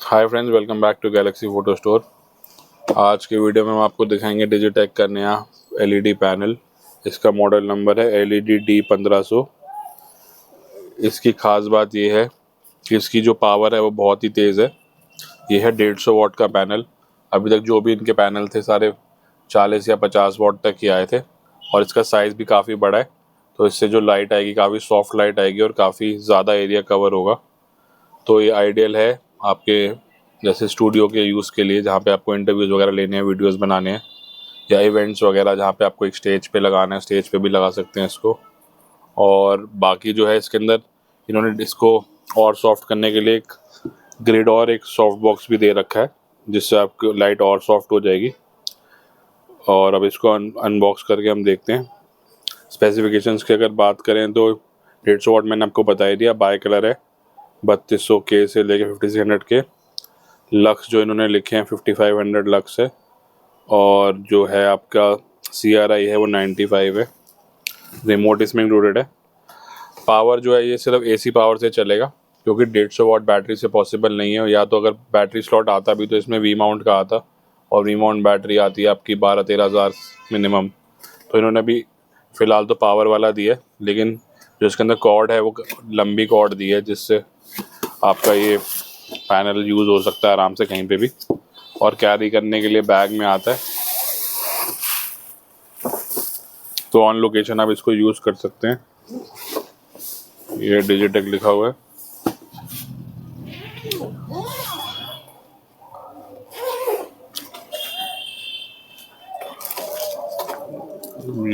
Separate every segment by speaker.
Speaker 1: Hi friends, welcome back to galaxy photo store. आज के video में हम आपको दिखाएंगे डिजिटेक का नया एलईडी पैनल। इसका मॉडल नंबर है LED D1500। इसकी ख़ास बात ये है कि इसकी जो पावर है वो बहुत ही तेज़ है। ये है 150 वाट का पैनल। अभी तक जो भी इनके पैनल थे सारे 40 या 50 वाट तक ही आए थे, और इसका साइज़ भी काफ़ी बड़ा है। तो इससे जो लाइट आएगी काफ़ी सॉफ्ट लाइट आएगी और काफ़ी ज़्यादा एरिया कवर होगा। तो ये आइडियल है आपके जैसे स्टूडियो के यूज़ के लिए, जहाँ पे आपको इंटरव्यूज़ वगैरह लेने हैं, वीडियोस बनाने हैं, या इवेंट्स वगैरह जहाँ पे आपको एक स्टेज पे लगाना है, स्टेज पे भी लगा सकते हैं इसको। और बाकी जो है इसके अंदर इन्होंने इसको और सॉफ्ट करने के लिए एक ग्रिड और एक सॉफ्ट बॉक्स भी दे रखा है, जिससे आपकी लाइट और सॉफ्ट हो जाएगी। और अब इसको अनबॉक्स करके हम देखते हैं। स्पेसिफिकेशंस की अगर बात करें तो 150 वाट मैंने आपको बता ही दिया। बाई कलर है, 3200K से लेके 5600K। लक्स जो इन्होंने लिखे हैं 5500 लक्स है, और जो है आपका CRI है वो 95 है। रिमोट इसमें इंक्लूडेड है। पावर जो है ये सिर्फ AC पावर से चलेगा, क्योंकि 150 वाट बैटरी से पॉसिबल नहीं है। या तो अगर बैटरी स्लॉट आता भी तो इसमें V माउंट का आता, और V माउंट बैटरी आती है आपकी 12-13 हज़ार मिनिमम। तो इन्होंने भी फ़िलहाल तो पावर वाला दिया है, लेकिन जो इसके अंदर कॉर्ड है वो लंबी कॉर्ड दी है, जिससे आपका ये पैनल यूज़ हो सकता है आराम से कहीं पे भी, और कैरी करने के लिए बैग में आता है। तो ऑन लोकेशन आप इसको यूज़ कर सकते हैं। ये डिजिटेक लिखा हुआ है।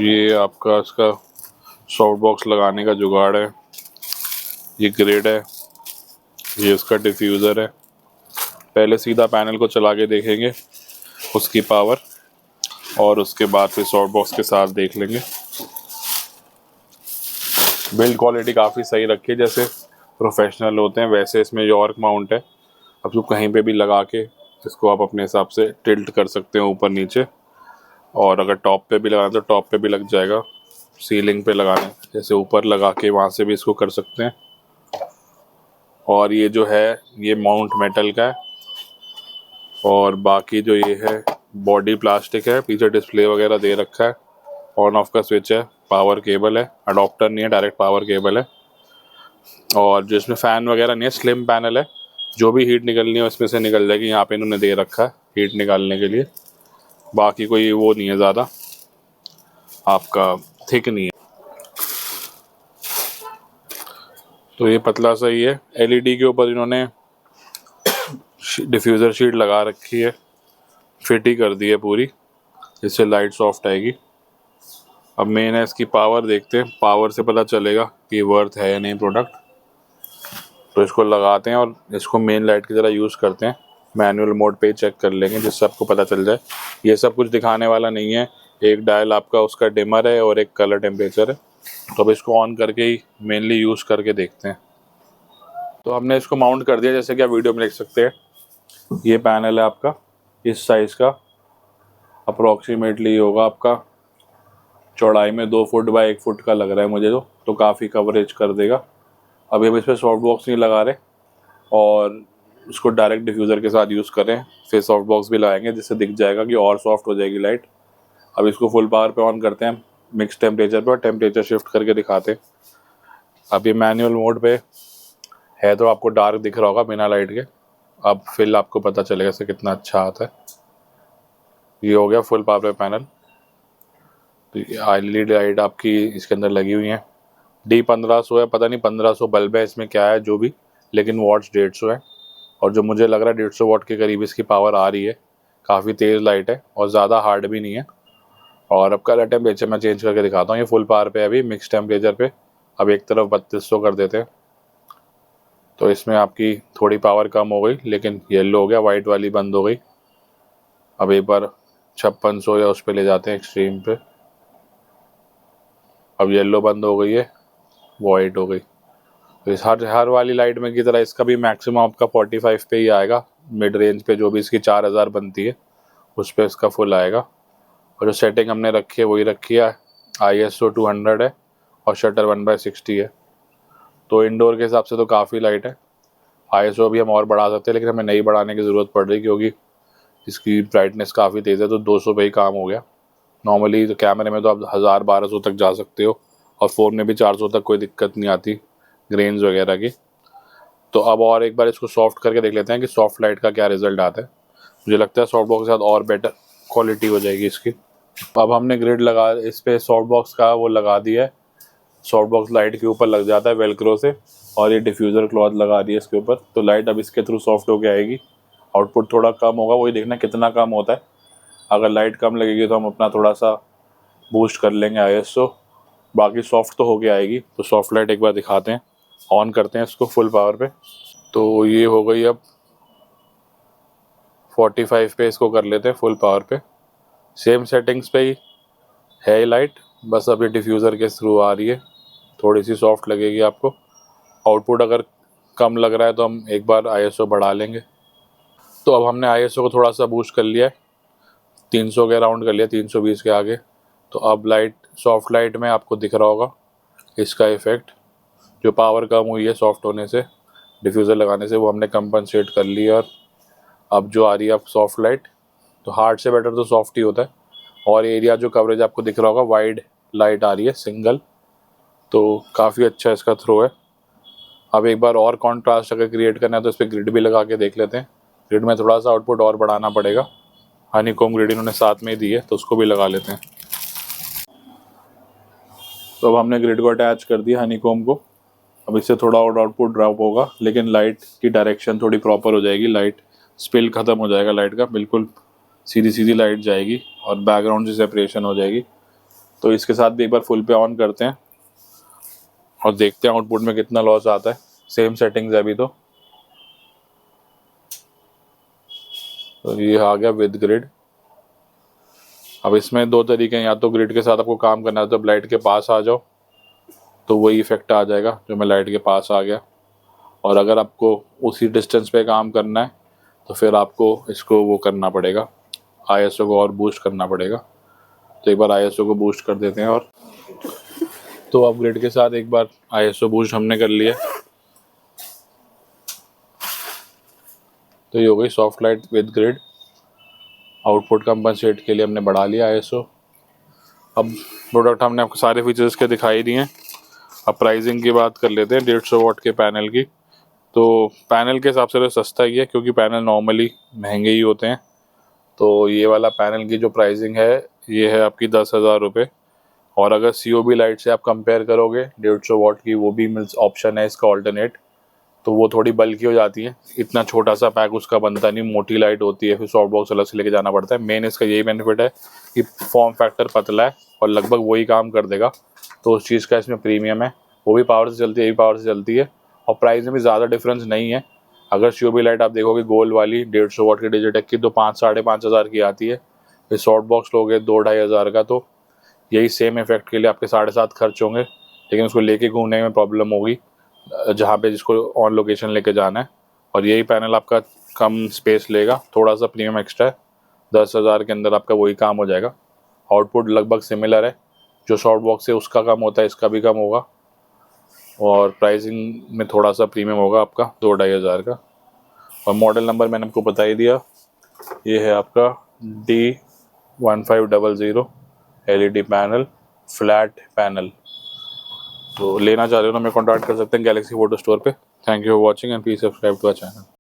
Speaker 1: ये आपका इसका सॉफ्ट बॉक्स लगाने का जुगाड़ है। ये ग्रिड है, ये इसका डिफ्यूज़र है। पहले सीधा पैनल को चला के देखेंगे उसकी पावर, और उसके बाद फिर सॉफ्ट बॉक्स के साथ देख लेंगे। बिल्ड क्वालिटी काफ़ी सही रखी है, जैसे प्रोफेशनल होते हैं वैसे इसमें यॉर्क माउंट है। अब इसको कहीं पे भी लगा के इसको आप अपने हिसाब से टिल्ट कर सकते हैं ऊपर नीचे, और अगर टॉप पे भी लगाना तो टॉप पे भी लग जाएगा। सीलिंग पे लगाना जैसे ऊपर लगा के वहाँ से भी इसको कर सकते हैं। और ये जो है ये माउंट मेटल का है, और बाकी जो ये है बॉडी प्लास्टिक है। पीछे डिस्प्ले वगैरह दे रखा है, ऑन ऑफ का स्विच है, पावर केबल है, अडॉप्टर नहीं है, डायरेक्ट पावर केबल है। और जो इसमें फ़ैन वगैरह नहीं है, स्लिम पैनल है। जो भी हीट निकलनी है उसमें से निकल जाएगी। यहाँ पे इन्होंने दे रखा है हीट निकालने के लिए। बाकी कोई वो नहीं है, ज़्यादा आपका थिक नहीं है। तो ये पतला सा ही है। LED के ऊपर इन्होंने डिफ्यूज़र शीट लगा रखी है, फिट ही कर दी है पूरी, जिससे लाइट सॉफ्ट आएगी। अब मेन है इसकी पावर, देखते हैं पावर से पता चलेगा कि वर्थ है या नहीं प्रोडक्ट। तो इसको लगाते हैं और इसको मेन लाइट की तरह यूज़ करते हैं। मैनुअल मोड पे चेक कर लेंगे, जिससे आपको पता चल जाए। ये सब कुछ दिखाने वाला नहीं है। एक डायल आपका उसका डिमर है और एक कलर टेम्परेचर है। तो अब इसको ऑन करके ही मेनली यूज़ करके देखते हैं। तो हमने इसको माउंट कर दिया, जैसे कि आप वीडियो में देख सकते हैं। ये पैनल है आपका इस साइज़ का, अप्रॉक्सीमेटली होगा आपका चौड़ाई में 2 फुट बाय 1 फुट का लग रहा है मुझे तो काफ़ी कवरेज कर देगा। अभी हम इस पर सॉफ्ट बॉक्स नहीं लगा रहे, और उसको डायरेक्ट डिफ्यूज़र के साथ यूज़ करें। फिर सॉफ्ट बॉक्स भी लगाएंगे, जिससे दिख जाएगा कि और सॉफ्ट हो जाएगी लाइट। अब इसको फुल पावर पे ऑन करते हैं, मिक्स टेम्परेचर पे, और टेम्परेचर शिफ्ट करके दिखाते हैं। अब ये मैनुअल मोड पे है तो आपको डार्क दिख रहा होगा बिना लाइट के। अब फिल आपको पता चलेगा इससे कितना अच्छा आता है। ये हो गया फुल पावर पे पैनल। तो LED लाइट आपकी इसके अंदर लगी हुई है। D1500 है, पता नहीं 1500 बल्ब है इसमें क्या है जो भी, लेकिन वॉट्स 150 है। और जो मुझे लग रहा है 150 वाट के करीब इसकी पावर आ रही है। काफ़ी तेज़ लाइट है और ज़्यादा हार्ड भी नहीं है। और अब कलर टेम्परेचर मैं चेंज करके दिखाता हूँ। ये फुल पावर पे है अभी, मिक्स टेम्परेचर पे। अब एक तरफ 3200 कर देते हैं, तो इसमें आपकी थोड़ी पावर कम हो गई, लेकिन येलो हो गया, वाइट वाली बंद हो गई। अब एक बार 5600 या उस पर ले जाते हैं एक्सट्रीम पे। अब येलो बंद हो गई है, वाइट हो गई। तो इस हर वाली लाइट में की तरह इसका भी मैक्सिमम आपका 45 पे ही आएगा। मिड रेंज पे जो भी इसकी 4000 बनती है उस पर इसका फुल आएगा। और जो सेटिंग हमने रखी है वही रखी है, ISO 200 है और शटर 1/60 है। तो इंडोर के हिसाब से तो काफ़ी लाइट है। ISO भी हम और बढ़ा सकते हैं, लेकिन हमें नहीं बढ़ाने की ज़रूरत पड़ रही क्योंकि इसकी ब्राइटनेस काफ़ी तेज़ है, तो 200 पे ही काम हो गया। नॉर्मली तो कैमरे में तो आप 1000-1200 तक जा सकते हो, और फ़ोन में भी 400 तक कोई दिक्कत नहीं आती ग्रेन्स वगैरह की। तो अब और एक बार इसको सॉफ्ट करके देख लेते हैं कि सॉफ्ट लाइट का क्या रिज़ल्ट आता है। मुझे लगता है सॉफ्ट बॉक्स के साथ और बेटर क्वालिटी हो जाएगी इसकी। अब हमने ग्रिड लगा, इस पर सॉफ्ट बॉक्स का वो लगा दिया है। सॉफ्ट बॉक्स लाइट के ऊपर लग जाता है वेलक्रो से, और ये डिफ्यूज़र क्लॉथ लगा दी है इसके ऊपर, तो लाइट अब इसके थ्रू सॉफ्ट होके आएगी। आउटपुट थोड़ा कम होगा, वही देखना कितना कम होता है। अगर लाइट कम लगेगी तो हम अपना थोड़ा सा बूस्ट कर लेंगे ISO। बाकी सॉफ्ट तो होके आएगी। तो सॉफ्ट लाइट एक बार दिखाते हैं, ऑन करते हैं इसको फुल पावर पे। तो ये हो गई, अब 45 पे इसको कर लेते हैं फुल पावर पे। सेम सेटिंग्स पे ही है लाइट, बस अभी डिफ्यूज़र के थ्रू आ रही है, थोड़ी सी सॉफ्ट लगेगी आपको। आउटपुट अगर कम लग रहा है तो हम एक बार ISO बढ़ा लेंगे। तो अब हमने ISO को थोड़ा सा बूस्ट कर लिया है, 300 के अराउंड कर लिया, 320 के आगे। तो अब लाइट, सॉफ्ट लाइट में आपको दिख रहा होगा इसका इफ़ेक्ट, जो पावर कम हुई है सॉफ्ट होने से, डिफ्यूज़र लगाने से, वो हमने कंपनसेट कर ली। और अब जो आ रही है अब सॉफ्ट लाइट, तो हार्ड से बेटर तो सॉफ्ट ही होता है। और एरिया जो कवरेज आपको दिख रहा होगा, वाइड लाइट आ रही है सिंगल, तो काफ़ी अच्छा इसका थ्रो है। अब एक बार और कॉन्ट्रास्ट अगर क्रिएट करना है तो इस पर ग्रिड भी लगा के देख लेते हैं। ग्रिड में थोड़ा सा आउटपुट और बढ़ाना पड़ेगा। हनीकॉम्ब ग्रिड इन्होंने साथ में ही दी है, तो उसको भी लगा लेते हैं। तो अब हमने ग्रिड को अटैच कर दिया हनीकॉम्ब को। अब इससे थोड़ा और आउटपुट ड्रॉप होगा, लेकिन लाइट की डायरेक्शन थोड़ी प्रॉपर हो जाएगी। लाइट स्पिल ख़त्म हो जाएगा लाइट का, बिल्कुल सीधी सीधी लाइट जाएगी और बैकग्राउंड से सेपरेशन हो जाएगी। तो इसके साथ भी एक बार फुल पे ऑन करते हैं और देखते हैं आउटपुट में कितना लॉस आता है। सेम सेटिंग्स है अभी तो ये आ गया विद ग्रिड। अब इसमें दो तरीके हैं, या तो ग्रिड के साथ आपको काम करना है तो लाइट के पास आ जाओ, तो वही इफेक्ट आ जाएगा जो मैं लाइट के पास आ गया। और अगर आपको उसी डिस्टेंस पे काम करना है तो फिर आपको इसको वो करना पड़ेगा, ISO को और बूस्ट करना पड़ेगा। तो एक बार ISO को बूस्ट कर देते हैं। और तो अब ग्रिड के साथ एक बार ISO बूस्ट हमने कर लिया, तो ये हो गई soft light with grid. Output compensate के लिए हमने बढ़ा लिया ISO। अब प्रोडक्ट हमने आपको सारे फीचर्स के दिखाई दिए हैं। अब प्राइसिंग की बात कर लेते हैं 150 वाट के पैनल की। तो पैनल के हिसाब से तो सस्ता ही है, क्योंकि पैनल नॉर्मली महंगे ही होते हैं। तो ये वाला पैनल की जो प्राइसिंग है ये है आपकी 10,000 रुपये। और अगर COB लाइट से आप कंपेयर करोगे 150 वाट की, वो भी मिल्स ऑप्शन है इसका ऑल्टरनेट, तो वो थोड़ी बल्कि हो जाती है। इतना छोटा सा पैक उसका बनता नहीं, मोटी लाइट होती है, फिर सॉफ्ट बॉक्स अलग से लेके जाना पड़ता है। मेन इसका यही बेनिफिट है कि फॉर्म फैक्टर पतला है और लगभग वही काम कर देगा, तो उस चीज़ का इसमें प्रीमियम है। वो भी पावर से चलती है, ये भी पावर से चलती है, और प्राइस में भी ज़्यादा डिफरेंस नहीं है। अगर COB लाइट आप देखोगे गोल वाली 150 वाट की डिजिटेक की, तो 5-5.5 हज़ार की आती है। फिर सॉफ्ट बॉक्स लोगे 2-2.5 हज़ार का, तो यही सेम इफेक्ट के लिए आपके 7.5 खर्च होंगे, लेकिन उसको लेके घूमने में प्रॉब्लम होगी जहाँ पे जिसको ऑन लोकेशन लेके जाना है। और यही पैनल आपका कम स्पेस लेगा, थोड़ा सा प्रीमियम एक्स्ट्रा है, 10,000 के अंदर आपका वही काम हो जाएगा। आउटपुट लगभग सिमिलर है, जो सॉफ्ट बॉक्स है उसका कम होता है, इसका भी कम होगा, और प्राइसिंग में थोड़ा सा प्रीमियम होगा आपका 2-2.5 हज़ार का। और मॉडल नंबर मैंने आपको बता ही दिया, ये है आपका D1500 LED panel, flat panel. तो लेना चाह रहे हो तो हमें कॉन्टैक्ट कर सकते हैं गैलेक्सी फोटो स्टोर पे। Thank you for watching and please subscribe to our channel.